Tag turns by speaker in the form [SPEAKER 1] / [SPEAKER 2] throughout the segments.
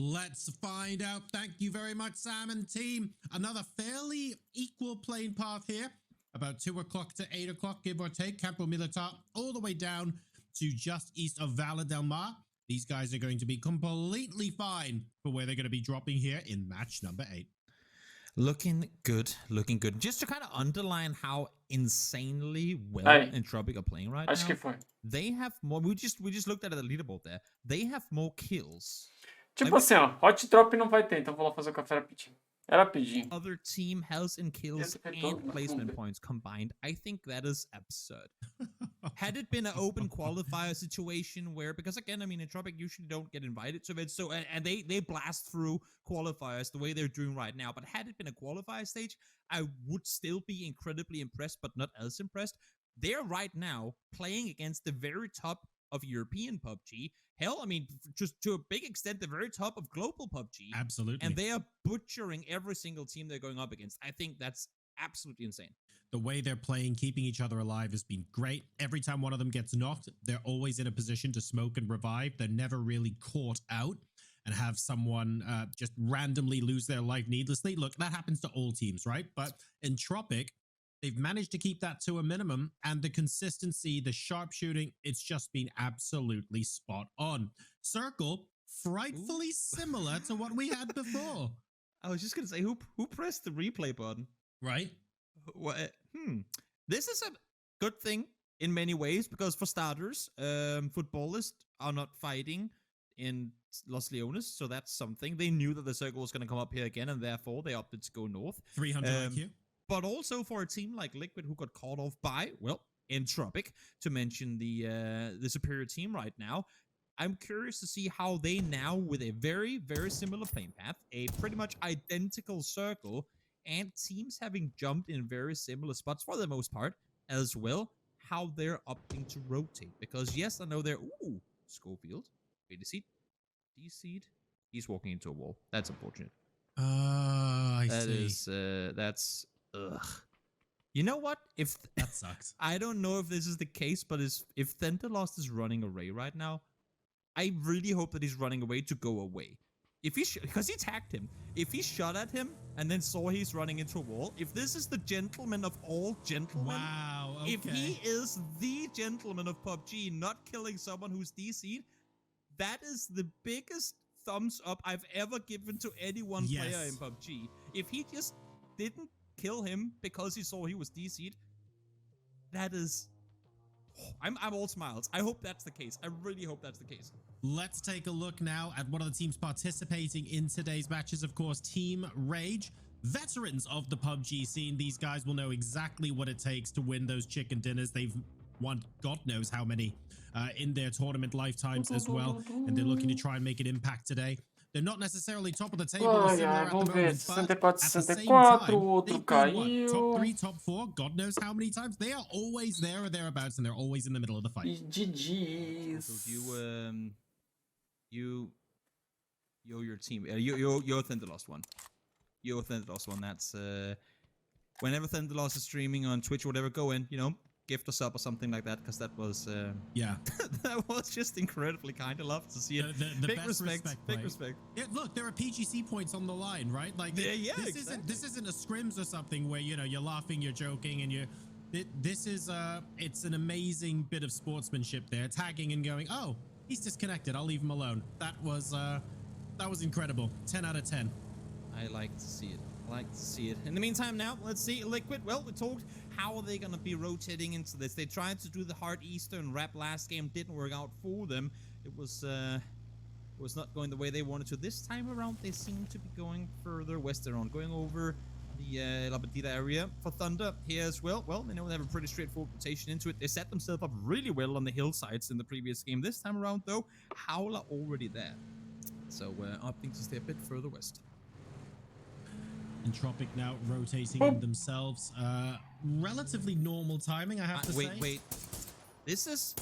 [SPEAKER 1] Let's find out. Thank you very much, Sam and team. Another fairly equal playing path here. About 2 o'clock to 8 o'clock, give or take. Campo Militar all the way down to just east of Valle del Mar. These guys are going to be completely fine for where they're going to be dropping here in match number 8.
[SPEAKER 2] Looking good, looking good. Just to kind of underline how insanely well Entropic are playing right
[SPEAKER 3] Acho
[SPEAKER 2] now.
[SPEAKER 3] que foi.
[SPEAKER 2] They have more. We just looked at the leaderboard there. They have more kills.
[SPEAKER 3] Tipo assim, ó. Hot Drop não vai ter, então vou lá fazer o café rapidinho. É rapidinho.
[SPEAKER 2] Other team has in kills and placement points combined. I think that is absurd. Had it been an open qualifier situation where, because again, I mean, Entropic usually don't get invited to it, so and they blast through qualifiers the way they're doing right now. But had it been a qualifier stage, I would still be incredibly impressed, but not as impressed. They're right now playing against the very top of European PUBG. Hell, I mean, just to a big extent, the very top of global PUBG.
[SPEAKER 1] Absolutely.
[SPEAKER 2] And they are butchering every single team they're going up against. I think that's absolutely insane.
[SPEAKER 1] The way they're playing, keeping each other alive has been great. Every time one of them gets knocked, they're always in a position to smoke and revive. They're never really caught out and have someone just randomly lose their life needlessly. Look, that happens to all teams, right? But Entropic, they've managed to keep that to a minimum, and the consistency, the sharpshooting, it's just been absolutely spot on. Circle, frightfully similar to what we had before.
[SPEAKER 2] I was just going to say, who pressed the replay button?
[SPEAKER 1] Right?
[SPEAKER 2] What? This is a good thing in many ways, because for starters, footballists are not fighting in Los Leones, so that's something. They knew that the circle was going to come up here again, and therefore they opted to go north.
[SPEAKER 1] 300 IQ.
[SPEAKER 2] But also for a team like Liquid, who got caught off by, well, Entropic, to mention the superior team right now. I'm curious to see how they now, with a very, very similar playing path, a pretty much identical circle, and teams having jumped in very similar spots for the most part as well, how they're opting to rotate. Because yes, I know they're, Schofield, wait a seat, D-seed, he's walking into a wall. That's unfortunate.
[SPEAKER 1] I see.
[SPEAKER 2] That's, ugh. You know what? If
[SPEAKER 1] that sucks.
[SPEAKER 2] I don't know if this is the case, but if Thunderlost is running away right now, I really hope that he's running away to go away. If he because he tagged him. If he shot at him and then saw he's running into a wall, if this is the gentleman of all gentlemen,
[SPEAKER 1] wow, okay.
[SPEAKER 2] If he is the gentleman of PUBG, not killing someone who's DC'd, that is the biggest thumbs up I've ever given to any one player in PUBG. If he just didn't kill him because he saw he was DC'd, that is... I'm all smiles. I hope that's the case. I really hope that's the case.
[SPEAKER 1] Let's take a look now at one of the teams participating in today's matches. Of course, Team Rage, veterans of the PUBG scene. These guys will know exactly what it takes to win those chicken dinners. They've won God knows how many in their tournament lifetimes as well, and they're looking to try and make an impact today. They're not necessarily top of the table.
[SPEAKER 3] Vamos ver, 64, 64, o outro caiu.
[SPEAKER 1] Top 3, top 4, God knows how many times. They are always there or thereabouts, and they're always in the middle of the fight.
[SPEAKER 3] GG's.
[SPEAKER 2] So you're your team. You're Thunderlost one. You're Thunderlost one. That's whenever Thunderlost is streaming on Twitch or whatever, go in, gift us up or something like that, because that was that was just incredibly kind. I love to see it.
[SPEAKER 1] The
[SPEAKER 2] big
[SPEAKER 1] best
[SPEAKER 2] respect. Big respect.
[SPEAKER 1] Yeah, look, there are PGC points on the line, right? Like this isn't a scrims or something where you're laughing, you're joking, and this is it's an amazing bit of sportsmanship there, tagging and going, oh, he's disconnected, I'll leave him alone. That was incredible. 10 out of 10.
[SPEAKER 2] I like to see it. In the meantime, now let's see Liquid. Well, we talked how are they gonna be rotating into this. They tried to do the hard Eastern rap last game, didn't work out for them. It was not going the way they wanted to. This time around, they seem to be going further western on, going over the La Partida area. For Thunder here as well. Well, they know they have a pretty straightforward rotation into it. They set themselves up really well on the hillsides in the previous game. This time around, though, Howler already there. So opting to stay a bit further west.
[SPEAKER 1] Entropic now rotating in themselves. Relatively normal timing, I have to say.
[SPEAKER 2] Wait. This is...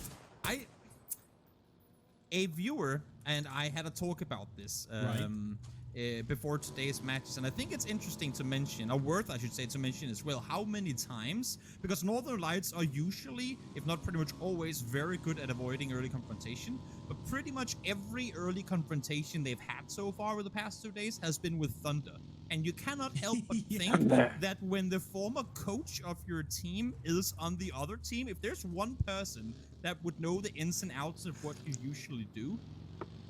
[SPEAKER 2] A viewer and I had a talk about this.
[SPEAKER 1] Right.
[SPEAKER 2] before today's matches. And I think it's interesting to mention, or worth, I should say, to mention as well, how many times, because Northern Lights are usually, if not pretty much always, very good at avoiding early confrontation, but pretty much every early confrontation they've had so far over the past 2 days has been with Thunder. And you cannot help but think that when the former coach of your team is on the other team, if there's one person that would know the ins and outs of what you usually do,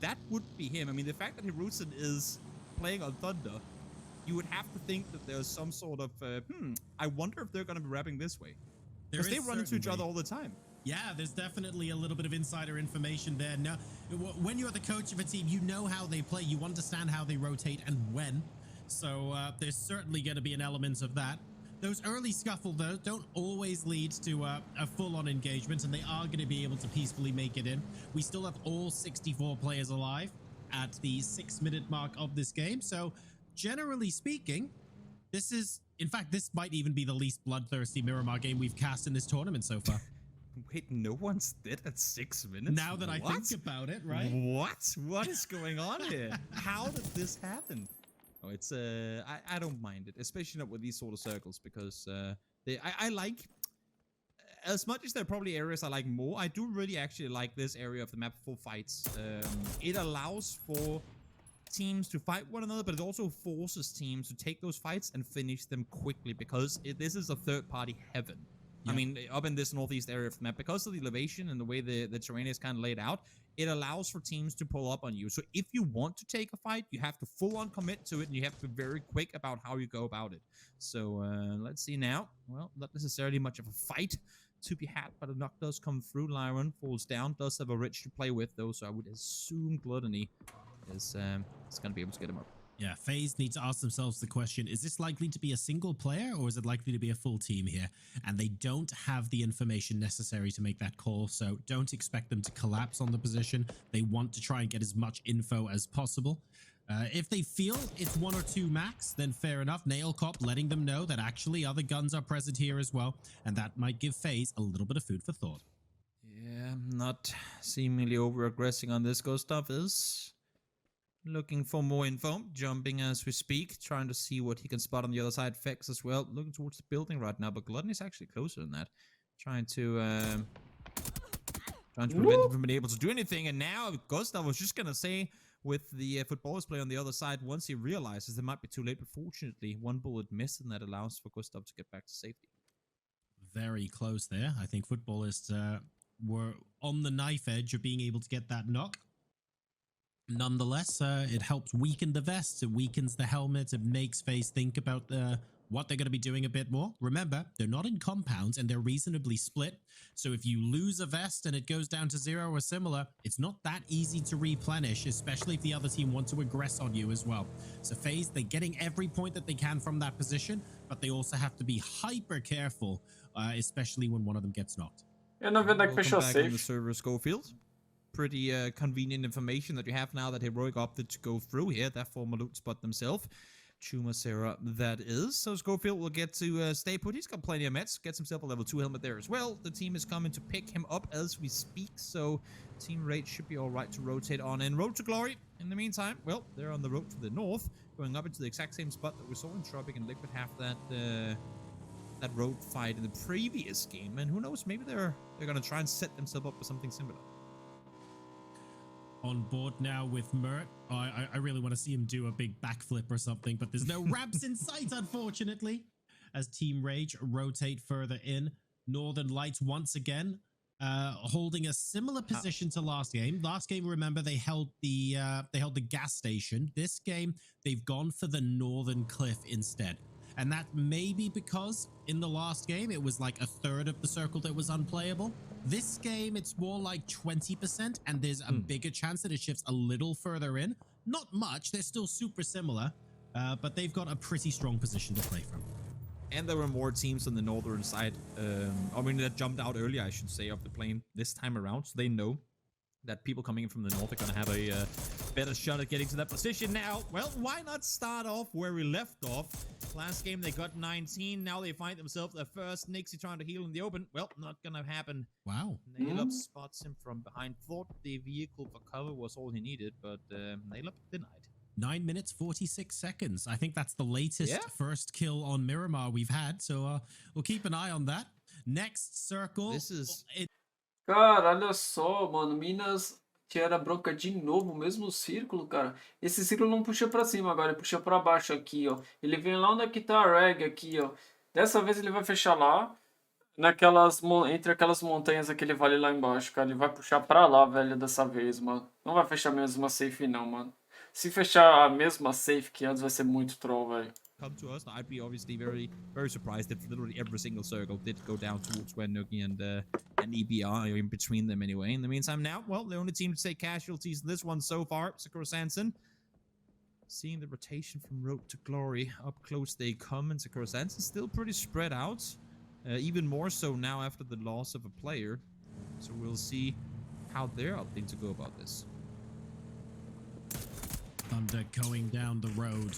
[SPEAKER 2] that would be him. I mean, the fact that Hiruzen is playing on Thunder, you would have to think that there's some sort of, I wonder if they're going to be rapping this way. Because they run into each other all the time.
[SPEAKER 1] Yeah, there's definitely a little bit of insider information there. Now, when you're the coach of a team, you know how they play. You understand how they rotate and when. So there's certainly going to be an element of that. Those early scuffles, though, don't always lead to a full-on engagement, and they are going to be able to peacefully make it in. We still have all 64 players alive at the 6-minute mark of this game. So generally speaking, this is, in fact, this might even be the least bloodthirsty Miramar game we've cast in this tournament so far.
[SPEAKER 2] Wait, no one's dead at 6 minutes?
[SPEAKER 1] Now that I think about it, right?
[SPEAKER 2] What is going on here? How did this happen? Oh, it's I don't mind it, especially not with these sort of circles, because I like, as much as there are probably areas I like more, I do really actually like this area of the map for fights. It allows for teams to fight one another, but it also forces teams to take those fights and finish them quickly, because this is a third-party heaven. Yeah. I mean, up in this northeast area of the map, because of the elevation and the way the terrain is kind of laid out, it allows for teams to pull up on you. So if you want to take a fight, you have to full-on commit to it, and you have to be very quick about how you go about it. So let's see now. Well, not necessarily much of a fight to be had, but a knock does come through. Lyron falls down, does have a Rich to play with, though, so I would assume Gluttony is going to be able to get him up.
[SPEAKER 1] Yeah, FaZe need to ask themselves the question, is this likely to be a single player, or is it likely to be a full team here? And they don't have the information necessary to make that call, so don't expect them to collapse on the position. They want to try and get as much info as possible. If they feel it's 1 or 2 max, then fair enough. Nail Cop letting them know that actually other guns are present here as well, and that might give FaZe a little bit of food for thought.
[SPEAKER 2] Yeah, not seemingly over-aggressing on this. Gustav is looking for more info, jumping as we speak, trying to see what he can spot on the other side. Fex as well, looking towards the building right now, but Gluttony is actually closer than that. Trying to prevent him from being able to do anything, and now Gustav was just going to say, with the footballers play on the other side, once he realizes it might be too late, but fortunately, one bullet missed, and that allows for Gustav to get back to safety.
[SPEAKER 1] Very close there. I think footballists were on the knife edge of being able to get that knock. Nonetheless, it helps weaken the vests, it weakens the helmet, it makes FaZe think about what they're going to be doing a bit more. Remember, they're not in compounds and they're reasonably split, so if you lose a vest and it goes down to 0 or similar, it's not that easy to replenish, especially if the other team want to aggress on you as well. So FaZe, they're getting every point that they can from that position, but they also have to be hyper careful, especially when one of them gets knocked.
[SPEAKER 3] Eu não vendo que fechou
[SPEAKER 2] Welcome back on the
[SPEAKER 3] safe.
[SPEAKER 2] server, Schofield. Pretty convenient information that you have now that Heroic opted to go through here. That former loot spot themselves. Chuma Sarah, that is. So Schofield will get to stay put. He's got plenty of mets. Gets himself a level 2 helmet there as well. The team is coming to pick him up as we speak. So Team Rate should be all right to rotate on in. Road to Glory. In the meantime, well, they're on the road to the north, going up into the exact same spot that we saw in Tropic and Liquid have that road fight in the previous game. And who knows, maybe they're going to try and set themselves up for something similar.
[SPEAKER 1] On board now with Mert. I really want to see him do a big backflip or something, but there's no ramps in sight, unfortunately, as Team Rage rotate further in. Northern Lights once again holding a similar position to last game. Last game, remember, they held the gas station. This game, they've gone for the northern cliff instead. And that may be because in the last game, it was like a third of the circle that was unplayable. This game, it's more like 20%, and there's a bigger chance that it shifts a little further in. Not much, they're still super similar, but they've got a pretty strong position to play from.
[SPEAKER 2] And there were more teams on the northern side, I mean, that jumped out earlier, I should say, of the plane this time around, so they know that people coming in from the north are going to have a better shot at getting to that position now. Well, why not start off where we left off? Last game, they got 19. Now they find themselves their first. Nixie trying to heal in the open. Well, not going to happen.
[SPEAKER 1] Wow.
[SPEAKER 2] Nailup spots him from behind. Thought the vehicle for cover was all he needed, but Nailup denied.
[SPEAKER 1] 9 minutes 46 seconds. I think that's the latest
[SPEAKER 2] Yeah.
[SPEAKER 1] first kill on Miramar we've had, so we'll keep an eye on that. Next circle.
[SPEAKER 2] This is
[SPEAKER 3] Cara, olha só, mano. Minas tira bronca de novo, mesmo círculo, cara. Esse círculo não puxa pra cima agora, ele puxa pra baixo aqui, ó. Ele vem lá onde é que tá a reg aqui, ó. Dessa vez ele vai fechar lá, entre aquelas montanhas, aquele vale lá embaixo, cara. Ele vai puxar pra lá, velho, dessa vez, mano. Não vai fechar a mesma safe, não, mano. Se fechar a mesma safe que antes, vai ser muito troll, velho.
[SPEAKER 2] come to us. I'd be obviously very, very surprised if literally every single circle did go down towards Wennuki and EBR, or in between them anyway. In the meantime, now, well, the only team to take casualties in this one so far, Sakura Sanson. Seeing the rotation from Road to Glory, up close they come, and Sakura Sanson still pretty spread out. Even more so now after the loss of a player. So we'll see how they're opting to go about this.
[SPEAKER 1] Thunder going down the road.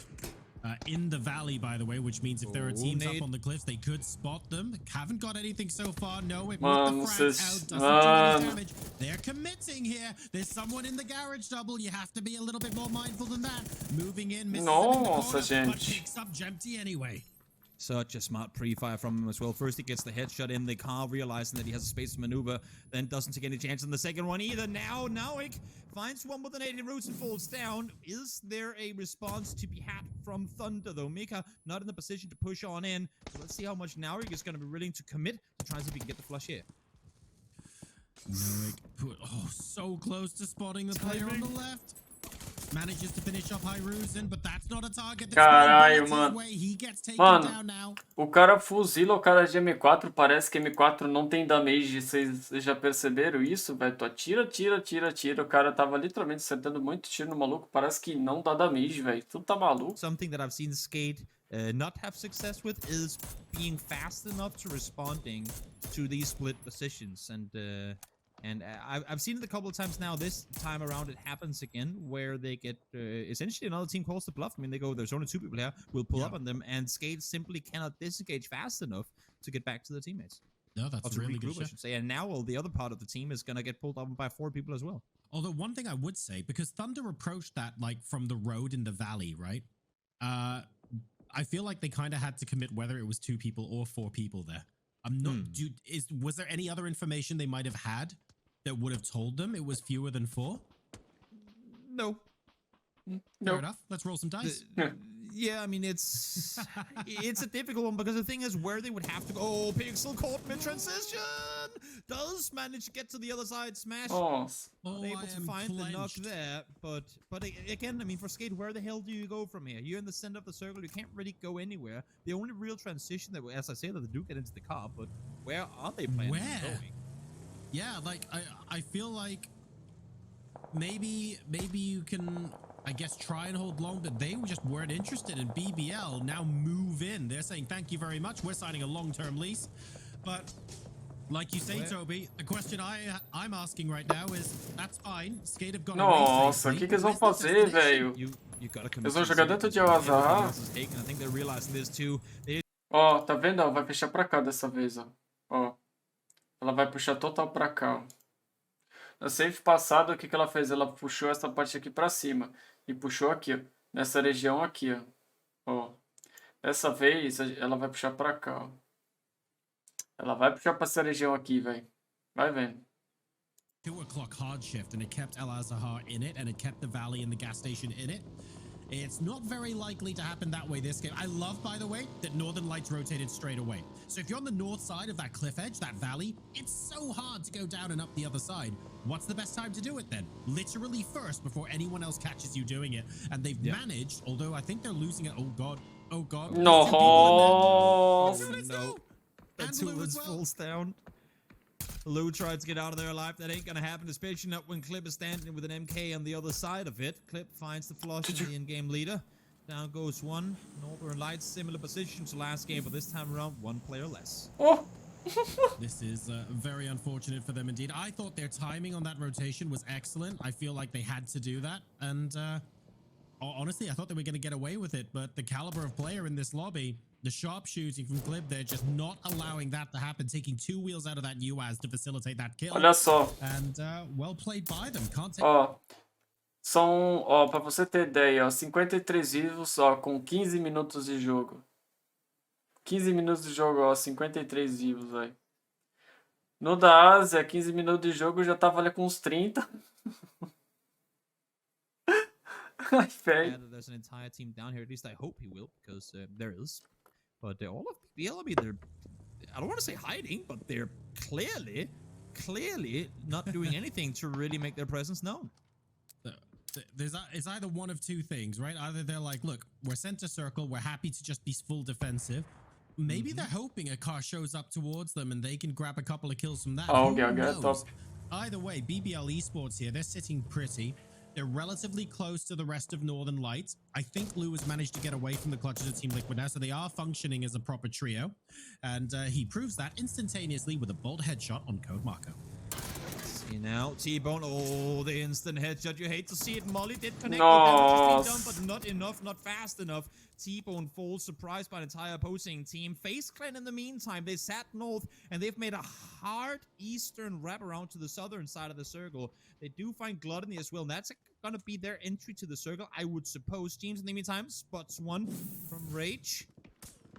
[SPEAKER 1] In the valley, by the way, which means if there are teams up on the cliffs, they could spot them. Haven't got anything so far. No, it with the frags out doesn't do any damage. They're committing here. There's someone in the garage double. You have to be a little bit more mindful than that. Moving in, misses him in the corner, but picks up Jempty anyway.
[SPEAKER 2] Such a smart pre-fire from him as well. First he gets the headshot in the car, realizing that he has a space to maneuver, then doesn't take any chance on the second one either. Now Nawik finds one with an 80 roots and falls down. Is there a response to be had from Thunder though? Mika not in the position to push on in. So let's see how much Nawik is going to be willing to commit to try and see if he can get the flush here.
[SPEAKER 1] Nawik so close to spotting the player on the left. Manages to finish off Hyruzen, but that's not a target.
[SPEAKER 3] Caralho, mano. Mano, o cara fuzila o cara de M4. Parece que M4 não tem damage. Vocês já perceberam isso, velho? Tu atira, tira. O cara tava literalmente acertando muito tiro no maluco. Parece que não dá damage, velho. Tu tá maluco.
[SPEAKER 2] Something that I've seen Skate not have success with is being fast enough to responding to these split positions. And I've seen it a couple of times now. This time around, it happens again, where they get essentially another team calls the bluff. I mean, they go, there's only two people here. We'll pull up on them, and Skate simply cannot disengage fast enough to get back to their teammates.
[SPEAKER 1] No, that's a really good shot.
[SPEAKER 2] I should say. And now, well, the other part of the team is gonna get pulled up by 4 people as well.
[SPEAKER 1] Although one thing I would say, because Thunder approached that like from the road in the valley, right? I feel like they kind of had to commit whether it was 2 people or 4 people there. I'm not. Was there any other information they might have had that would have told them it was fewer than 4?
[SPEAKER 2] No.
[SPEAKER 1] Fair enough. Let's roll some dice.
[SPEAKER 2] Yeah, I mean, it's a difficult one because the thing is where they would have to go. Oh, Pixel caught mid-transition! Does manage to get to the other side. Smash. Able to find the knock there. But again, I mean, for Skate, where the hell do you go from here? You're in the center of the circle. You can't really go anywhere. The only real transition that, as I say, that they do get into the car, but where are they planning on going?
[SPEAKER 1] Yeah, like, I feel like maybe you can, I guess, try and hold long, but they just weren't interested in BBL. Now move in. They're saying, thank you very much. We're signing a long-term lease. But like you say, Toby, the question I'm asking right now is, that's fine. Skate have got
[SPEAKER 3] Nossa, o que eles vão fazer, velho? Eles vão jogar dentro de Al-Azhar. Ó, tá vendo? Ó, vai fechar pra cá dessa vez, ó. Ó. Ela vai puxar total pra cá, ó. Na save passada, o que ela fez? Ela puxou essa parte aqui pra cima. E puxou aqui, ó. Nessa região aqui, ó. Ó. Dessa vez, ela vai puxar pra cá, ó. Ela vai puxar pra essa região aqui, velho. Vai vendo.
[SPEAKER 1] 2 o'clock hard shift, and it kept Al-Azhar in it, and it kept the valley and the gas station in it. It's not very likely to happen that way this game. I love, by the way, that Northern Lights rotated straight away. So if you're on the north side of that cliff edge, that valley, it's so hard to go down and up the other side. What's the best time to do it then? Literally first, before anyone else catches you doing it. And they've managed, although I think they're losing it. Oh god. Oh god.
[SPEAKER 3] No.
[SPEAKER 2] No. That's who falls down. Lou tried to get out of there alive. That ain't gonna happen, especially not when Clip is standing with an MK on the other side of it. Clip finds the flush of the in-game leader. Down goes one. Northern Lights, similar position to last game, but this time around, 1 player less.
[SPEAKER 3] Oh.
[SPEAKER 1] This is very unfortunate for them indeed. I thought their timing on that rotation was excellent. I feel like they had to do that. And honestly, I thought they were going to get away with it. But the caliber of player in this lobby, the sharpshooting from Clip, they're just not allowing that to happen, taking 2 wheels out of that UAZ to facilitate that kill.
[SPEAKER 3] Olha só.
[SPEAKER 1] And well played by them. Can't take...
[SPEAKER 3] Ó. São, ó, pra você ter ideia, ó, 53 vivos, ó, com 15 minutos de jogo. 15 minutos de jogo, ó, 53 vivos, velho. No da Ásia, 15 minutos de jogo, já tava ali com uns 30. Ai, velho.
[SPEAKER 2] There's an entire team down here. At least I hope he will, because there is. But all of BBL, I mean, they're, I don't want to say hiding, but they're clearly not doing anything to really make their presence known.
[SPEAKER 1] It's either one of two things, right? Either they're like, look, we're center circle, we're happy to just be full defensive. Maybe they're hoping a car shows up towards them and they can grab a couple of kills from that.
[SPEAKER 3] Oh,
[SPEAKER 1] Who
[SPEAKER 3] yeah,
[SPEAKER 1] knows?
[SPEAKER 3] top.
[SPEAKER 1] Either way, BBL Esports here, they're sitting pretty. They're relatively close to the rest of Northern Lights. I think Lou has managed to get away from the clutches of Team Liquid now, so they are functioning as a proper trio. And he proves that instantaneously with a bolt headshot on Code Marco.
[SPEAKER 2] See now, T-Bone, oh, the instant headshot. You hate to see it. Molly did connect
[SPEAKER 3] No.
[SPEAKER 2] with damage being done, but not enough, not fast enough. T-Bone falls, surprised by the entire opposing team. FaZe Clan, in the meantime, they sat north, and they've made a hard eastern wraparound to the southern side of the circle. They do find Gluttony as well, and that's going to be their entry to the circle, I would suppose. James, in the meantime, spots one from Rage.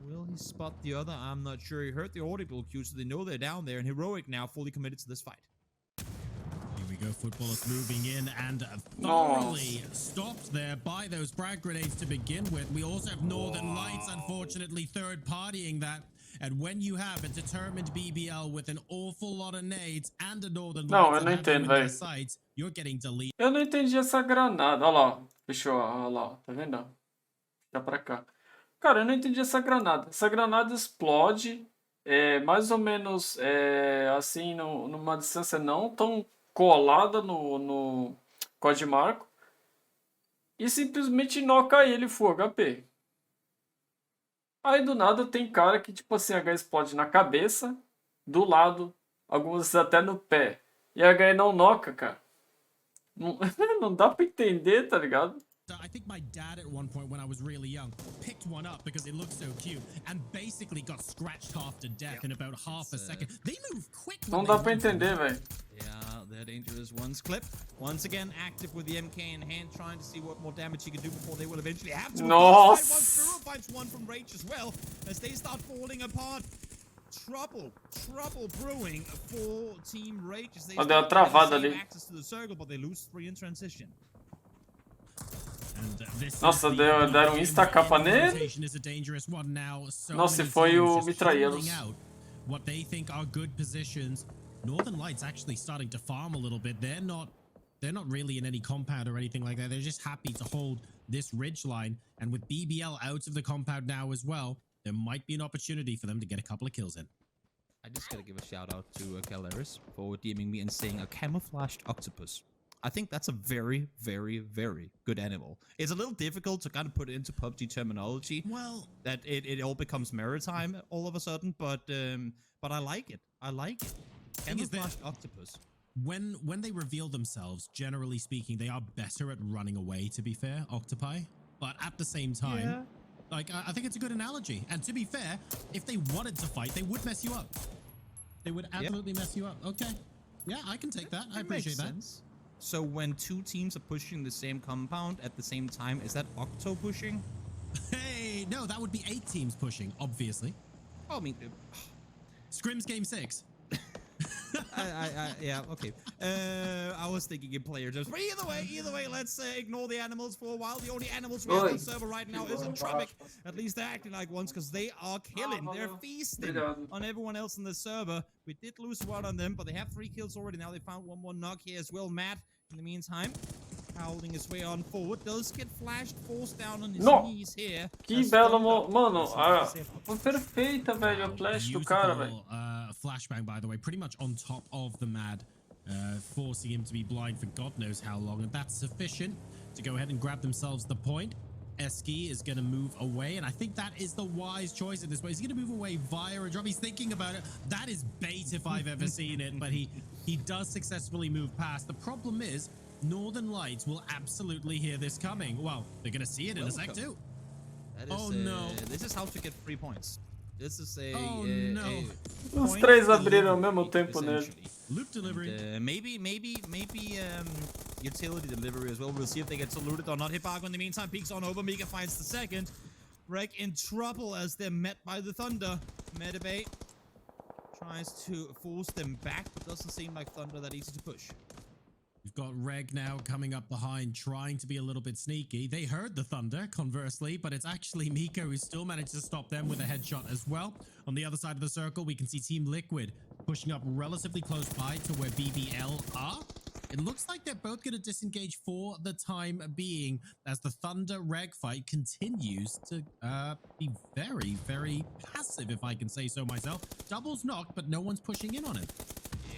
[SPEAKER 2] Will he spot the other? I'm not sure. He heard the audible cue, so they know they're down there, and Heroic now fully committed to this fight.
[SPEAKER 1] Here we go, Footballers moving in and thoroughly stopped there by those frag grenades to begin with. We also have Northern Lights, unfortunately, third partying that. And when you have a determined BBL with an awful lot of nades and a Northern
[SPEAKER 3] Não,
[SPEAKER 1] Lights
[SPEAKER 3] eu não
[SPEAKER 1] that have them
[SPEAKER 3] entendo,
[SPEAKER 1] in their
[SPEAKER 3] velho.
[SPEAKER 1] sights, you're getting deleted.
[SPEAKER 3] Eu não entendi essa granada. Olha lá, ó. Fechou, olha lá, ó. Tá vendo? Dá pra cá. Cara, eu não entendi essa granada. Essa granada explode mais ou menos assim, numa distância não tão colada no código marco e simplesmente noca ele full HP. Aí do nada tem cara que tipo assim, H explode na cabeça, do lado, algumas até no pé. E H não noca, cara. Não, não dá pra entender, tá ligado?
[SPEAKER 1] I think my dad at one point when I was really young picked one up because it looked so cute and basically got scratched half to death in about half a second. They move quick.
[SPEAKER 3] Não dá pra entender, velho.
[SPEAKER 2] Yeah, they're dangerous ones. Clip, once again, active with the MK in hand, trying to see what more damage he can do before they will eventually have to.
[SPEAKER 3] Nossa!
[SPEAKER 2] Finds one from Rage as well, as they start falling apart. Trouble brewing for Team Rage as they
[SPEAKER 3] Deu uma travada ali.
[SPEAKER 2] access to the circle, but they lose 3 in transition.
[SPEAKER 3] Nossa, deram insta-capa nele. Nossa, e foi o mitraielos.
[SPEAKER 1] What they think are good positions. Northern Lights actually starting to farm a little bit. They're not really in any compound or anything like that. They're just happy to hold this ridge line. And with BBL out of the compound now as well, there might be an opportunity for them to get a couple of kills in.
[SPEAKER 2] I just gotta give a shout out to Calaris for DMing me and saying a camouflaged octopus. I think that's a very, very, very good animal. It's a little difficult to kind of put it into PUBG terminology.
[SPEAKER 1] Well,
[SPEAKER 2] that it all becomes maritime all of a sudden, but I like it. I like it. Camouflaged octopus.
[SPEAKER 1] When they reveal themselves, generally speaking, they are better at running away, to be fair, octopi. But at the same time, like, I think it's a good analogy. And to be fair, if they wanted to fight, they would mess you up. They would absolutely mess you up. Okay. Yeah, I can take that. I appreciate that.
[SPEAKER 2] Sense. So when 2 teams are pushing the same compound at the same time, is that octo pushing?
[SPEAKER 1] Hey, no, that would be 8 teams pushing, obviously.
[SPEAKER 2] Oh, I mean...
[SPEAKER 1] Scrims game 6.
[SPEAKER 2] Yeah, okay. I was thinking in player terms. But either way, let's ignore the animals for a while. The only animals we have on the server right now is in Tropic. At least they're acting like ones because they are killing. They're feasting on everyone else in the server. We did lose one on them, but they have 3 kills already. Now they found one more knock here as well. Matt, in the meantime, howling his way on forward. Does get flashed, falls down on his knees here.
[SPEAKER 3] Que belo, mano. Foi perfeita, velho, a flash do cara, velho.
[SPEAKER 1] Flashbang, by the way, pretty much on top of the Mad, forcing him to be blind for God knows how long, and that's sufficient to go ahead and grab themselves the point. Eski is going to move away, and I think that is the wise choice in this way. He's going to move away via a drop. He's thinking about it. That is bait if I've ever seen it, but he does successfully move past. The problem is Northern Lights will absolutely hear this coming. Well, they're going to see it in a sec too.
[SPEAKER 2] That is,
[SPEAKER 1] oh no.
[SPEAKER 2] This is how to get 3 points. This is a,
[SPEAKER 1] Oh,
[SPEAKER 2] a,
[SPEAKER 1] no.
[SPEAKER 2] a
[SPEAKER 3] Os
[SPEAKER 2] point
[SPEAKER 3] três abriram ao
[SPEAKER 2] delivery,
[SPEAKER 3] mesmo tempo nele.
[SPEAKER 2] essentially.
[SPEAKER 1] Loop delivery.
[SPEAKER 2] And, maybe utility delivery as well. We'll see if they get saluted or not. Hibako in the meantime peeks on over. Mika finds the second. Reg in trouble as they're met by the Thunder. Medibay tries to force them back, but doesn't seem like Thunder that easy to push.
[SPEAKER 1] We've got Reg now coming up behind, trying to be a little bit sneaky. They heard the thunder, conversely, but it's actually Miko who still managed to stop them with a headshot as well. On the other side of the circle, we can see Team Liquid pushing up relatively close by to where BBL are. It looks like they're both going to disengage for the time being as the Thunder Reg fight continues to be very, very passive, if I can say so myself. Doubles knocked, but no one's pushing in on it.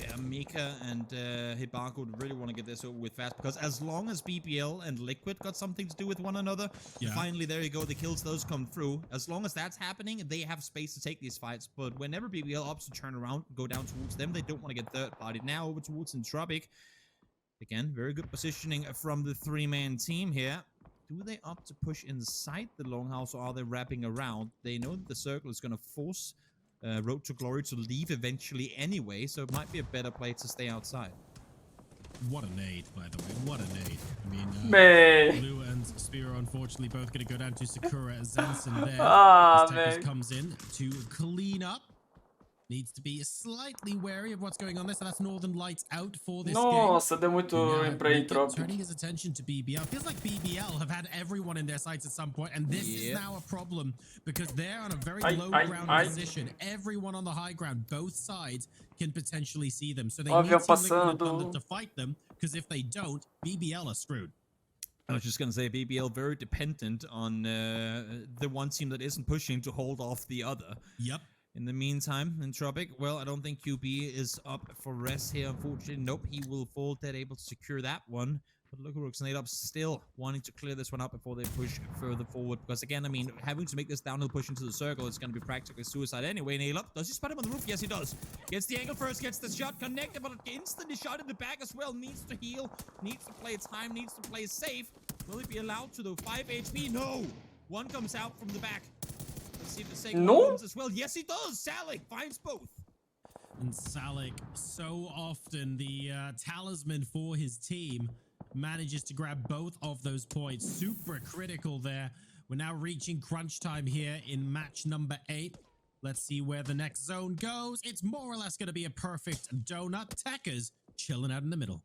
[SPEAKER 2] Yeah, Mika and Hibako would really want to get this over with fast, because as long as BBL and Liquid got something to do with one another, finally, there you go, the kills, those come through. As long as that's happening, they have space to take these fights, but whenever BBL opts to turn around, go down towards them, they don't want to get third-partied. Now over towards Entropic. Again, very good positioning from the three-man team here. Do they opt to push inside the longhouse, or are they wrapping around? They know that the circle is going to force Road to Glory to leave eventually anyway, so it might be a better play to stay outside.
[SPEAKER 1] What a nade, by the way. What a nade. I mean, Blue and Spiro, unfortunately, both going to go down to Sakura Zenson there. As comes in to clean up. Needs to be slightly wary of what's going on there. So that's Northern Lights out for this
[SPEAKER 3] Nossa, deu
[SPEAKER 1] game.
[SPEAKER 3] muito pra Entropic.
[SPEAKER 1] Turning his attention to BBL. Feels like BBL have had everyone in their sights at some point, and this is now a problem because they're on a very low ground position. Everyone on the high ground, both sides, can potentially see them. So they need Team Liquid Thunder to fight them, because if they don't, BBL are screwed.
[SPEAKER 2] I was just going to say, BBL very dependent on the one team that isn't pushing to hold off the other.
[SPEAKER 1] Yep.
[SPEAKER 2] In the meantime, Entropic, well, I don't think QB is up for rest here, unfortunately. Nope, he will fall dead, able to secure that one. But look at Roxanade up, still wanting to clear this one up before they push further forward. Because again, I mean, having to make this downhill push into the circle is going to be practically suicide anyway. Nail up. Does he spot him on the roof? Yes, he does. Gets the angle first, gets the shot connected, but instantly shot in the back as well. Needs to heal, needs to play time, needs to play safe. Will he be allowed to, though? 5 HP? No! One comes out from the back. Let's see if the second one as well. Yes, he does. Salik finds both.
[SPEAKER 1] And Salik, so often the talisman for his team, manages to grab both of those points. Super critical there. We're now reaching crunch time here in match number 8. Let's see where the next zone goes. It's more or less going to be a perfect donut. Tekka's chilling out in the middle.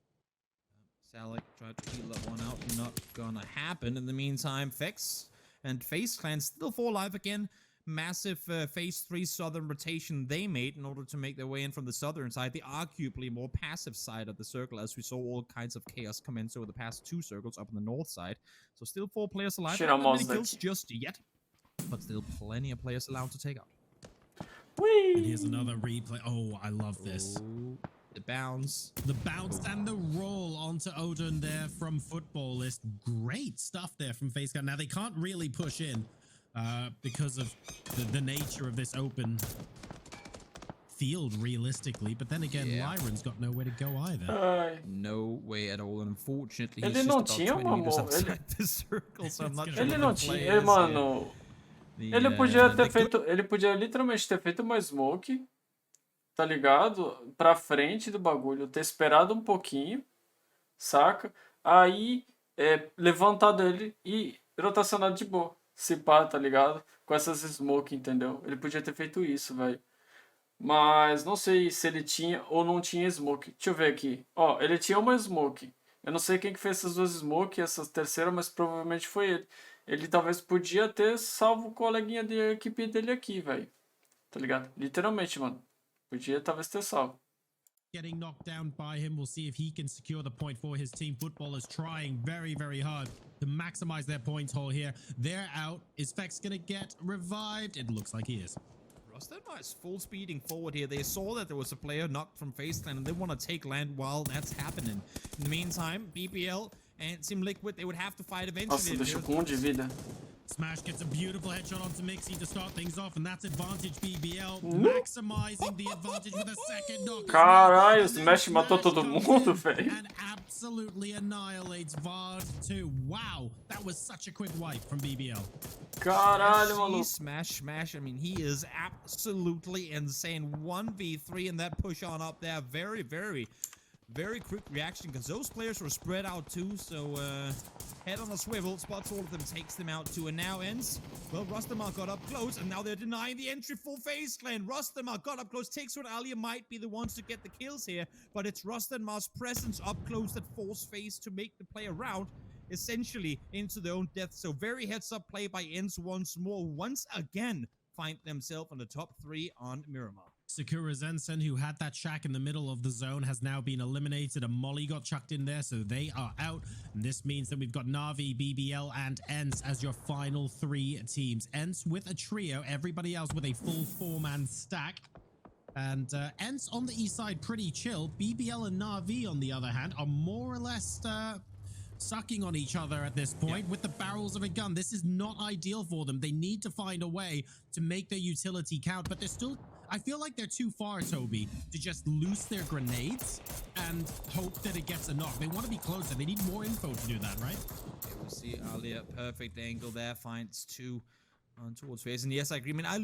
[SPEAKER 2] Salik tried to heal that one out. Not gonna happen. In the meantime, Fex and Face Clan still 4 alive again. Massive phase 3 southern rotation they made in order to make their way in from the southern side, the arguably more passive side of the circle, as we saw all kinds of chaos commence over the past 2 circles up on the north side. So still 4 players alive. Not many kills just yet, but still plenty of players allowed to take out.
[SPEAKER 1] And here's another replay. Oh, I love this.
[SPEAKER 2] The bounce.
[SPEAKER 1] The bounce and the roll onto Odin there from Footballist. Great stuff there from FaceCam. Now, they can't really push in because of the nature of this open field, realistically. But then again, Lyron's got nowhere to go either.
[SPEAKER 2] No way at all. And unfortunately,
[SPEAKER 3] ele
[SPEAKER 2] he's
[SPEAKER 3] não
[SPEAKER 2] just
[SPEAKER 3] tinha
[SPEAKER 2] about 20 meters outside the circle, so I'm not sure
[SPEAKER 3] ele não tinha, mano. Ele podia ter feito, ele podia literalmente ter feito uma smoke, tá ligado? Pra frente do bagulho, ter esperado um pouquinho, saca? Aí, levantado ele e rotacionado de boa. Se pá, tá ligado? Com essas smoke, entendeu? Ele podia ter feito isso, velho. Mas não sei se ele tinha ou não tinha smoke. Deixa eu ver aqui. Ó, ele tinha uma smoke. Eu não sei quem que fez essas 2 smoke e essa terceira, mas provavelmente foi ele. Ele talvez podia ter salvo o coleguinha de equipe dele aqui, velho. Tá ligado? Literalmente, mano. Podia talvez ter salvo.
[SPEAKER 1] Getting knocked down by him. We'll see if he can secure the point for his team. Footballers trying very, very hard to maximize their points haul here. They're out. Is Fex going to get revived? It looks like he is.
[SPEAKER 2] Denmark is full speeding forward here. They saw that there was a player knocked from FaceClan and they want to take land while that's happening. In the meantime, BBL and Team Liquid, they would have to fight eventually.
[SPEAKER 3] Nossa, deixou com 1 de vida.
[SPEAKER 1] Smash gets a beautiful headshot onto Mixie to start things off, and that's advantage BBL, maximizing the advantage with a second knock as well.
[SPEAKER 3] Caralho, o
[SPEAKER 1] And then
[SPEAKER 3] Smash matou todo
[SPEAKER 1] comes
[SPEAKER 3] mundo,
[SPEAKER 1] in
[SPEAKER 3] velho.
[SPEAKER 1] and absolutely annihilates Vard 2. Wow, that was such a quick wipe from BBL.
[SPEAKER 3] Caralho, maluco.
[SPEAKER 2] Smash. I mean, he is absolutely insane. 1v3 in that push on up there. Very, very, very quick reaction because those players were spread out too. So, head on a swivel, spots all of them, takes them out too, and now ends. Well, Rustamar got up close, and now they're denying the entry full FaZe clan. Rustamar got up close. Takes what Alia might be the ones to get the kills here, but it's Rustamar's presence up close that forced FaZe to make the play around, essentially into their own death. So very heads up play by Ents once more. Once again, find themselves on the top 3 on Miramar.
[SPEAKER 1] Sakura Zensen, who had that shack in the middle of the zone, has now been eliminated, and Molly got chucked in there, so they are out. And this means that we've got Na'Vi, BBL, and Ents as your final 3 teams. Ents with a trio, everybody else with a full 4-man stack. And Ents on the east side pretty chill. BBL and Na'Vi, on the other hand, are more or less sucking on each other at this point with the barrels of a gun. This is not ideal for them. They need to find a way to make their utility count, but they're still... I feel like they're too far, Toby, to just loose their grenades and hope that it gets a knock. They want to be closer. They need more info to do that, right?
[SPEAKER 2] Okay, we'll see Alia, perfect angle there, finds 2 on towards FaZe. And yes, I agree. I mean, I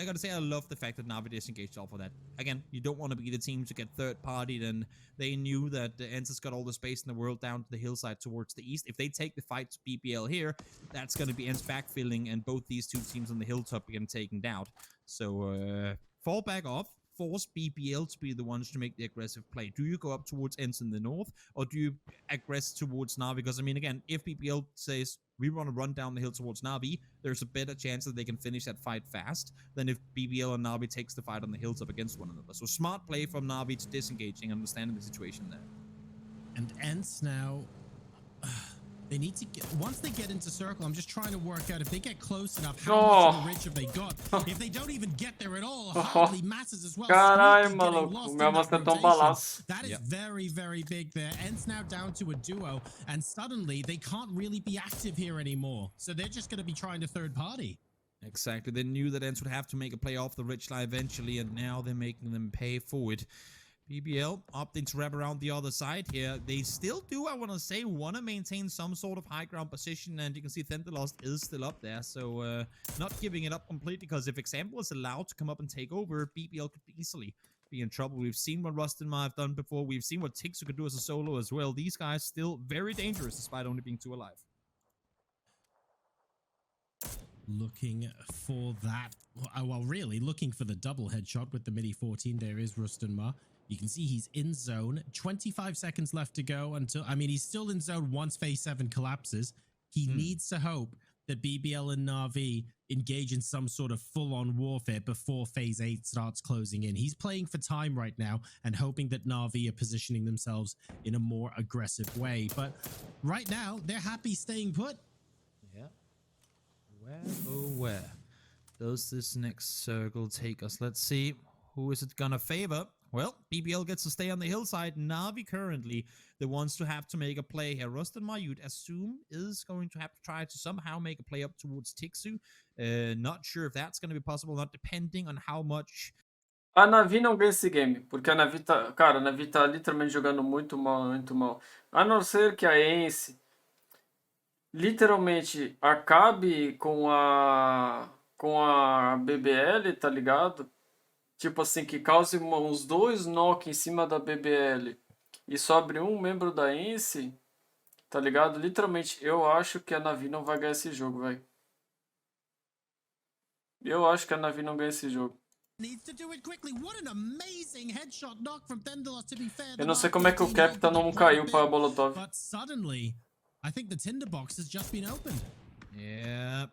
[SPEAKER 2] gotta say, I love the fact that Na'Vi disengaged off of that. Again, you don't want to be the team to get third-partied, and they knew that the Ents has got all the space in the world down to the hillside towards the east. If they take the fight to BBL here, that's going to be Ents backfilling, and both these 2 teams on the hilltop getting taken down. So, fall back off, force BBL to be the ones to make the aggressive play. Do you go up towards Ents in the north, or do you aggress towards Na'Vi? Because, I mean, again, if BBL says, we want to run down the hill towards Na'Vi, there's a better chance that they can finish that fight fast than if BBL and Na'Vi takes the fight on the hilltop against one another. So smart play from Na'Vi to disengaging, understanding the situation there.
[SPEAKER 1] And Ents now... They need to get, once they get into circle, I'm just trying to work out if they get close enough, how much of a ridge have they got? If they don't even get there at all, hardly matters as well.
[SPEAKER 3] Caralho, maluco. O meu mouse tentou balaço.
[SPEAKER 1] That is very, very big there. Ents now down to a duo, and suddenly they can't really be active here anymore. So they're just going to be trying to third party.
[SPEAKER 2] Exactly. They knew that Ents would have to make a play off the ridge line eventually, and now they're making them pay for it. BBL opting to wrap around the other side here. They still do, I want to say, want to maintain some sort of high ground position, and you can see Thentalos is still up there, so not giving it up completely, because if Example is allowed to come up and take over, BBL could easily be in trouble. We've seen what Rustin have done before. We've seen what Tixu could do as a solo as well. These guys still very dangerous despite only being 2 alive.
[SPEAKER 1] Looking for that, well, really looking for the double headshot with the Midi 14. There is Rustanma. You can see he's in zone. 25 seconds left to go until, I mean, he's still in zone once phase 7 collapses. He needs to hope that BBL and Na'Vi engage in some sort of full-on warfare before phase 8 starts closing in. He's playing for time right now and hoping that Na'Vi are positioning themselves in a more aggressive way. But right now, they're happy staying put.
[SPEAKER 2] Yeah. Where, oh where does this next circle take us? Let's see. Who is it gonna favor? Well, BBL gets to stay on the hillside. Na'Vi currently the ones to have to make a play here. Rustin, you'd assume, is going to have to try to somehow make a play up towards Tixu. Not sure if that's going to be possible, not depending on how much...
[SPEAKER 3] A Na'Vi não ganha esse game, porque a Na'Vi tá... Cara, a Na'Vi tá literalmente jogando muito mal, muito mal. A não ser que a Ence literalmente acabe com a BBL, tá ligado? Tipo assim, que cause uns 2 knock em cima da BBL e sobre um membro da Ence, tá ligado? Literalmente, eu acho que a Na'Vi não vai ganhar esse jogo, velho. Eu acho que a Na'Vi não ganha esse jogo. Eu não sei como é que o Captain não caiu pra Molotov.
[SPEAKER 1] But suddenly, I think the tinderbox has just been opened.
[SPEAKER 2] Yeah.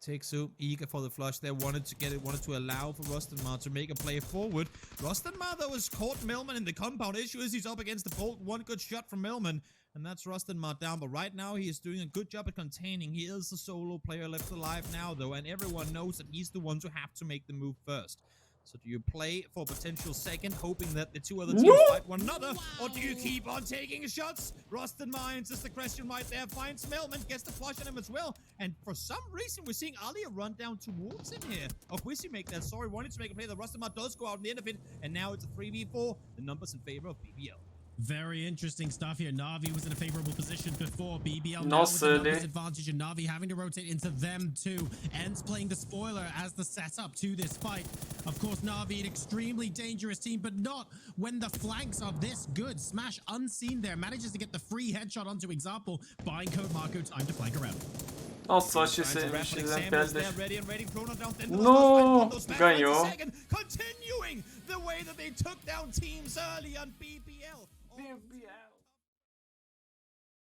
[SPEAKER 2] Tixu, eager for the flush there, wanted to allow for Rustanma to make a play forward. Rustanma, though, has caught Millman in the compound. Issue is he's up against the bolt. One good shot from Millman, and that's Rustanma down. But right now, he is doing a good job at containing. He is a solo player left alive now, though, and everyone knows that he's the one to have to make the move first. So do you play for potential second, hoping that the two other teams
[SPEAKER 3] No!
[SPEAKER 2] fight one another? Or do you keep on taking shots? Rusted Minds is the question right there. Finds Melman, gets the flush on him as well. And for some reason, we're seeing Alia run down towards him here. Okwisi make that. Sorry, wanted to make a play. The Rusted Mind does go out in the end of it. And now it's a 3v4. The numbers in favor of BBL.
[SPEAKER 1] Very interesting stuff here. Na'Vi was in a favorable position before. BBL now with
[SPEAKER 3] Nossa,
[SPEAKER 1] the numbers
[SPEAKER 3] ele-
[SPEAKER 1] advantage, and Na'Vi having to rotate into them too. Ends playing the spoiler as the setup to this fight. Of course, Na'Vi an extremely dangerous team, but not when the flanks are this good. Smash unseen there, manages to get the free headshot onto example, buying code Marco time to flank around.
[SPEAKER 3] Nossa, eu acho
[SPEAKER 2] Trying to wrap an
[SPEAKER 3] esse
[SPEAKER 2] example is
[SPEAKER 3] MP
[SPEAKER 2] there, ready and ready. Chrono down 10
[SPEAKER 3] No!
[SPEAKER 2] Smash
[SPEAKER 3] Ganhou.
[SPEAKER 2] finds a second, continuing the way that they took down teams early on BBL.
[SPEAKER 3] BBL.